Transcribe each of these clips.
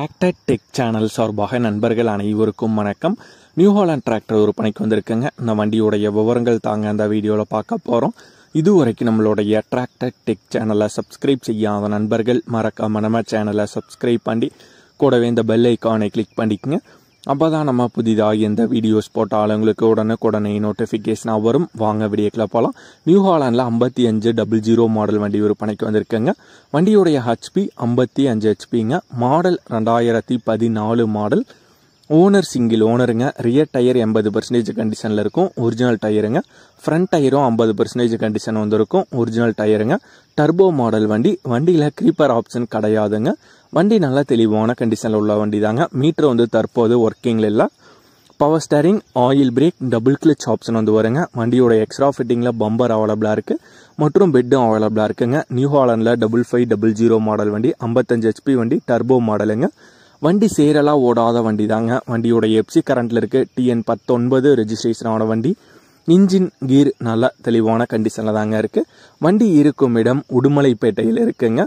Tractor tech channel சார்பாக நண்பர்கள் அனைவருக்கும் வணக்கம். நியூ ஹாலண்ட் டிராக்டர் விற்பனைக்கு வந்திருக்குங்க. இந்த வண்டியோடைய விவரங்கள் தாங்க அந்த வீடியோவில் பார்க்க போகிறோம். இதுவரைக்கும் நம்மளுடைய டிராக்டர் டெக் சேனலை சப்ஸ்கிரைப் செய்யாத நண்பர்கள் மறக்காம நம்ம சேனலை சப்ஸ்கிரைப் பண்ணி கூடவே இந்த பெல் ஐக்கானை கிளிக் பண்ணிக்கங்க. அப்போ தான் நம்ம புதிதாக எந்த வீடியோஸ் போட்டாலும் உங்களுக்கு உடனே நோட்டிஃபிகேஷனாக வரும். வாங்க வீடியோக்கில் போகலாம். நியூ ஹாலண்டில் 5500 மாடல் வண்டி விற்பனைக்கு வந்திருக்குங்க. வண்டியுடைய ஹெச்பி 55 ஹெச்பிங்க. Model 2014 model. ஓனர் சிங்கிள் ஓனருங்க. ரியர் டயர் 80% கண்டிஷனில் இருக்கும், ஒரிஜினல் டயருங்க. ஃப்ரண்ட் டயரும் 50% கண்டிஷன் வந்திருக்கும், ஒரிஜினல் டயருங்க. டர்போ மாடல் வண்டி. வண்டியில் க்ரீப்பர் ஆப்ஷன் கிடையாதுங்க. வண்டி நல்லா தெளிவான கண்டிஷனில் உள்ள வண்டி தாங்க. மீட்டர் வந்து தற்போது ஒர்க்கிங்கில் இல்லை. Power steering, oil break, double clutch option வந்து வருங்க. வண்டியோட எக்ஸ்ட்ரா ஃபிட்டிங்கில் பம்பர் அவைலபிளாக இருக்குது மற்றும் பெட்டும் அவைலபிளாக இருக்குங்க. நியூ ஹாலண்டில் 5500 மாடல் வண்டி, 55 ஹெச்பி வண்டி, டர்போ மாடலுங்க. வண்டி சேரலாக ஓடாத வண்டி தாங்க. வண்டியோட எஃப்சி கரண்ட்டில் இருக்குது. TN19 ரெஜிஸ்ட்ரேஷன் ஆன வண்டி. இன்ஜின் கீர் நல்லா தெளிவான கண்டிஷனில் தாங்க இருக்குது. வண்டி இருக்கும் இடம் உடுமலைப்பேட்டையில் இருக்குங்க.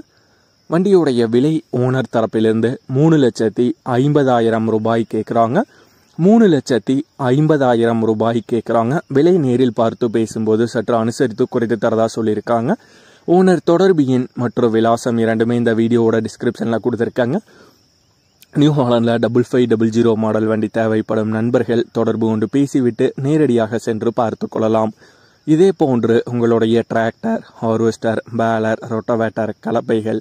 வண்டியுடைய விலை ஓனர் தரப்பிலிருந்து 3,50,000 ரூபாய் கேட்குறாங்க. 3,50,000 ரூபாய் கேட்குறாங்க. விலை நேரில் பார்த்து பேசும்போது சற்று அனுசரித்து குறைத்து தரதா சொல்லியிருக்காங்க. ஓனர் தொடர்பு எண் மற்றும் விலாசம் இரண்டுமே இந்த வீடியோவோட டிஸ்கிரிப்ஷனில் கொடுத்துருக்காங்க. நியூ ஹாலண்டில் 5500 மாடல் வண்டி தேவைப்படும் நண்பர்கள் தொடர்பு கொண்டு பேசிவிட்டு நேரடியாக சென்று பார்த்து கொள்ளலாம். இதே போன்று உங்களுடைய டிராக்டர், ஹார்வெஸ்டர், பேலர், ரொட்டவேட்டர், கலப்பைகள்,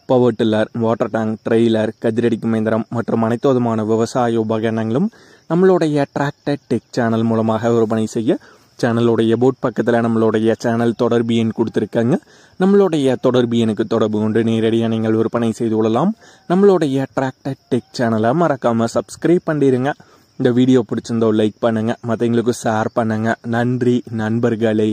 power tiller, water tank, trailer, கதிரடிக்கும் இயந்திரம் மற்றும் அனைத்து விதமான விவசாய உபகரணங்களும் நம்மளுடைய டிராக்டர் டெக் சேனல் மூலமாக விற்பனை செய்ய சேனலுடைய போட் பக்கத்தில் நம்மளுடைய சேனல் தொடர்பு எண் கொடுத்துருக்காங்க. நம்மளுடைய தொடர்பு எண்ணுக்கு தொடர்பு கொண்டு நேரடியாக நீங்கள் விற்பனை செய்து கொள்ளலாம். நம்மளுடைய டிராக்டர் டெக் சேனலை மறக்காமல் சப்ஸ்கிரைப் பண்ணிடுங்க. இந்த வீடியோ பிடிச்சிருந்தோ லைக் பண்ணுங்கள், மற்றவங்களுக்கு ஷேர் பண்ணுங்கள். நன்றி நண்பர்களே.